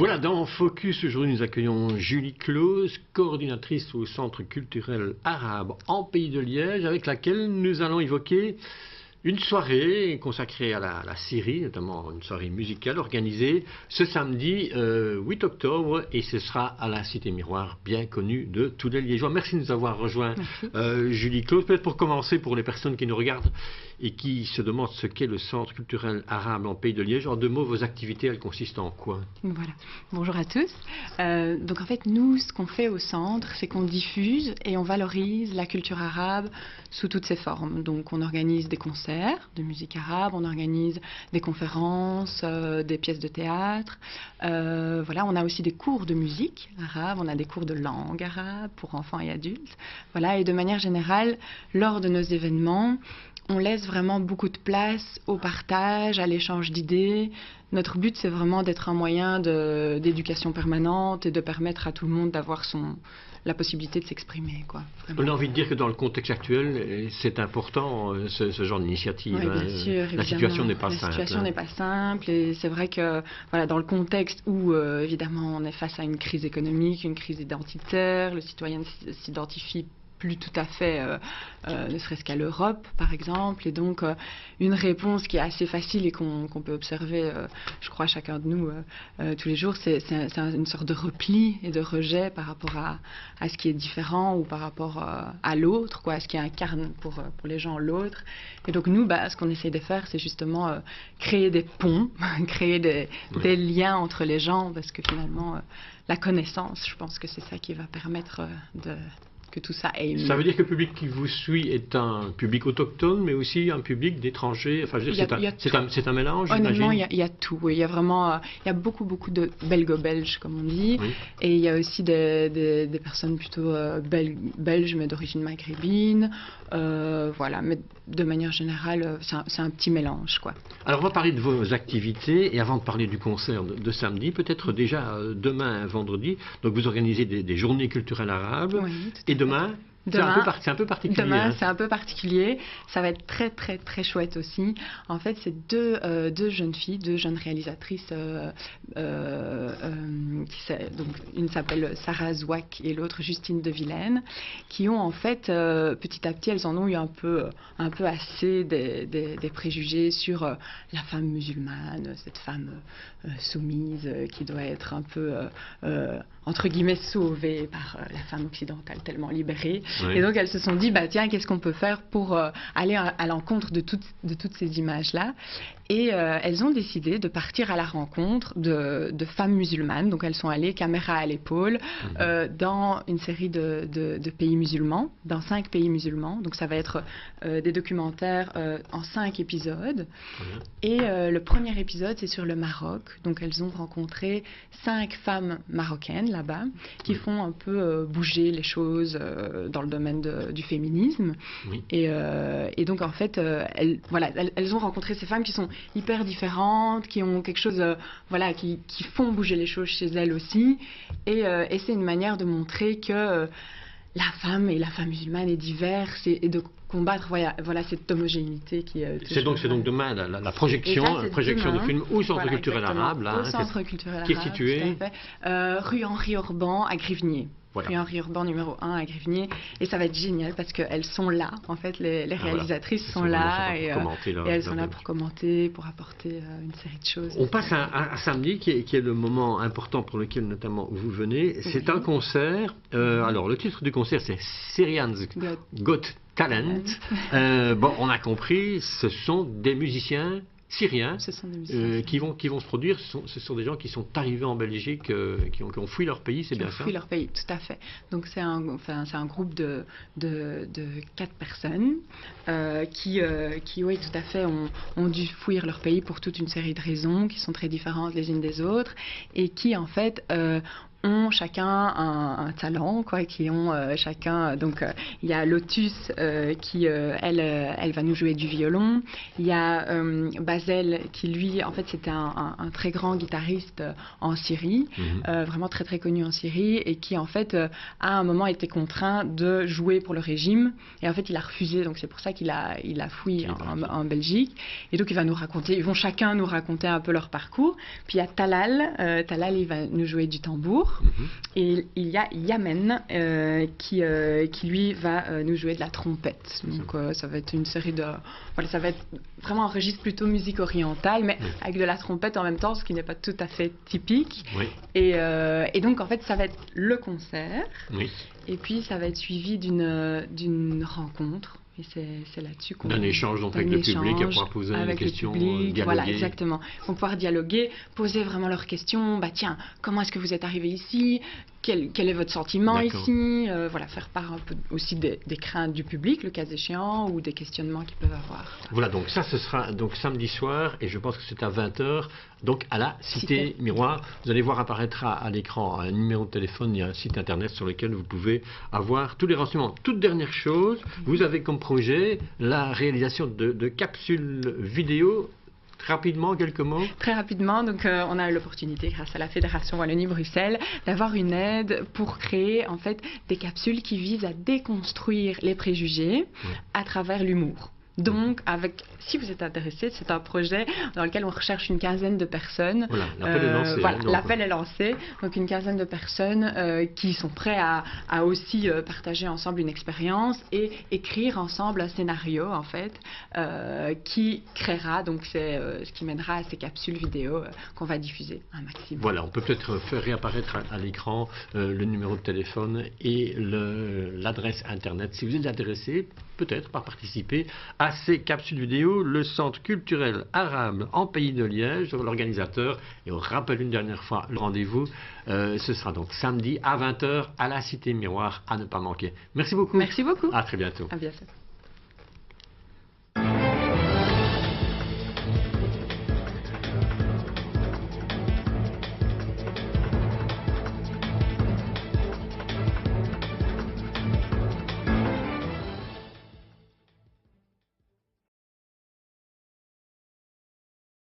Voilà, dans Focus, aujourd'hui nous accueillons Julie Close, coordinatrice au Centre culturel arabe en Pays de Liège, avec laquelle nous allons évoquer une soirée consacrée à la Syrie, notamment une soirée musicale organisée ce samedi 8 octobre, et ce sera à la Cité Miroir, bien connue de tous les Liégeois. Merci de nous avoir rejoint, Julie Close. Peut-être pour commencer, pour les personnes qui nous regardent et qui se demandent ce qu'est le Centre culturel arabe en Pays de Liège, en deux mots, vos activités, elles consistent en quoi? Voilà. Bonjour à tous. Donc en fait, nous, ce qu'on fait au centre, c'est qu'on diffuse et on valorise la culture arabe sous toutes ses formes. Donc on organise des concerts de musique arabe, on organise des conférences, des pièces de théâtre. Voilà, on a aussi des cours de musique arabe, on a des cours de langue arabe pour enfants et adultes. Voilà, et de manière générale, lors de nos événements, on laisse vraiment beaucoup de place au partage, à l'échange d'idées. Notre but, c'est vraiment d'être un moyen d'éducation permanente et de permettre à tout le monde d'avoir la possibilité de s'exprimer, quoi. On a envie de dire que dans le contexte actuel, c'est important ce genre d'initiative. Oui, bien sûr, la situation n'est pas simple. La situation n'est pas simple, et c'est vrai que voilà, dans le contexte où évidemment on est face à une crise économique, une crise identitaire, le citoyen ne s'identifie plus tout à fait, ne serait-ce qu'à l'Europe, par exemple. Et donc, une réponse qui est assez facile et qu'on peut observer, je crois, chacun de nous tous les jours, c'est une sorte de repli et de rejet par rapport à ce qui est différent ou par rapport à l'autre, quoi, à ce qui incarne pour les gens l'autre. Et donc, nous, ce qu'on essaie de faire, c'est justement créer des ponts, créer des liens entre les gens, parce que finalement, la connaissance, je pense que c'est ça qui va permettre que tout ça ait une... Ça veut dire que le public qui vous suit est un public autochtone, mais aussi un public d'étrangers. Enfin, je veux dire, c'est un mélange, honnêtement, il y a tout. Oui. Il y a vraiment, il y a beaucoup de belgo-belges, comme on dit, oui. Et il y a aussi des personnes plutôt belges, mais d'origine maghrébine. Voilà, mais de manière générale, c'est un petit mélange, quoi. Alors, on va parler de vos activités, et avant de parler du concert de samedi, peut-être déjà demain, vendredi, donc vous organisez des journées culturelles arabes, oui, et demain, c'est un peu particulier. Demain, c'est un peu particulier. Ça va être très, très, très chouette aussi. En fait, c'est deux jeunes filles, deux jeunes réalisatrices. Donc, une s'appelle Sarah Zouak et l'autre Justine de Vilaine, qui ont en fait, petit à petit, elles en ont eu un peu assez des préjugés sur la femme musulmane, cette femme soumise qui doit être un peu, entre guillemets, sauvée par la femme occidentale tellement libérée. Oui. Et donc elles se sont dit, tiens, qu'est-ce qu'on peut faire pour aller à l'encontre de toutes ces images-là. Et elles ont décidé de partir à la rencontre de femmes musulmanes. Donc elles sont allées caméra à l'épaule dans une série de pays musulmans, dans 5 pays musulmans. Donc ça va être des documentaires en 5 épisodes. Et le premier épisode, c'est sur le Maroc. Donc elles ont rencontré 5 femmes marocaines là-bas qui font un peu bouger les choses dans le domaine du féminisme. Oui. Et donc en fait, elles ont rencontré ces femmes qui sont hyper différentes, qui ont quelque chose, qui font bouger les choses chez elles aussi. Et c'est une manière de montrer que la femme musulmane est diverse et de combattre cette homogénéité qui est... C'est donc demain la projection de film au Centre culturel arabe, là, au Centre culturel arabe, qui est situé rue Henri Orban à Grivnier. Voilà. Rue Henri Orban numéro 1 à Grivnier, et ça va être génial parce qu'elles sont là, en fait, les réalisatrices sont là, et elles sont là pour commenter, pour apporter une série de choses. On passe à samedi, qui est le moment important pour lequel notamment vous venez. C'est un concert, alors le titre du concert c'est Syrians Got Talent. On a compris, ce sont des musiciens syriens qui vont se produire. Ce sont des gens qui sont arrivés en Belgique, qui ont fui leur pays, c'est bien ça? Qui ont fui leur pays, tout à fait. Donc c'est un groupe de 4 personnes qui, oui, tout à fait, ont dû fuir leur pays pour toute une série de raisons qui sont très différentes les unes des autres, et qui en fait ont chacun un talent, quoi, qui ont chacun. Donc, il y a Lotus qui, elle va nous jouer du violon. Il y a Basel qui, lui, en fait, c'était un très grand guitariste en Syrie, vraiment très très connu en Syrie, et qui, en fait, à un moment était contraint de jouer pour le régime. Et en fait, il a refusé. Donc, c'est pour ça qu'il a fui en Belgique. Et donc, ils vont chacun nous raconter un peu leur parcours. Puis il y a Talal. Talal, il va nous jouer du tambour. Et il y a Yamen qui lui va nous jouer de la trompette. Donc ça va être une série de... Voilà, ça va être vraiment un registre plutôt musique orientale, mais avec de la trompette en même temps, ce qui n'est pas tout à fait typique. Et donc en fait, ça va être le concert. Et puis ça va être suivi d'une rencontre. Et c'est là-dessus qu'on... D'un échange donc avec le public, à pouvoir poser des questions, dialoguer. Voilà, exactement. Ils vont pouvoir dialoguer, poser vraiment leurs questions. Bah tiens, comment est-ce que vous êtes arrivé ici ? Quel est votre sentiment ici ? Voilà, faire part un peu aussi des craintes du public, le cas échéant, ou des questionnements qu'ils peuvent avoir. Voilà, donc ça, ce sera donc samedi soir, et je pense que c'est à 20h, donc à la Cité Miroir. Vous allez voir apparaître à l'écran un numéro de téléphone, il y a un site internet sur lequel vous pouvez avoir tous les renseignements. Toute dernière chose, vous avez comme projet la réalisation de capsules vidéo. Rapidement, quelques mots. Très rapidement, donc on a eu l'opportunité, grâce à la Fédération Wallonie-Bruxelles, d'avoir une aide pour créer en fait des capsules qui visent à déconstruire les préjugés à travers l'humour. Donc, si vous êtes intéressé, c'est un projet dans lequel on recherche une quinzaine de personnes. Voilà, l'appel est lancé. Voilà, l'appel est lancé. Donc, une quinzaine de personnes qui sont prêts à aussi partager ensemble une expérience et écrire ensemble un scénario, en fait, qui créera, donc c'est ce qui mènera à ces capsules vidéo qu'on va diffuser un maximum. Voilà, on peut peut-être faire réapparaître à l'écran le numéro de téléphone et l'adresse internet. Si vous êtes intéressé, peut-être par participer à ces capsules vidéo, le Centre culturel arabe en Pays de Liège, l'organisateur, et on rappelle une dernière fois le rendez-vous, ce sera donc samedi à 20h à la Cité Miroir, à ne pas manquer. Merci beaucoup. Merci beaucoup. À très bientôt. À bientôt.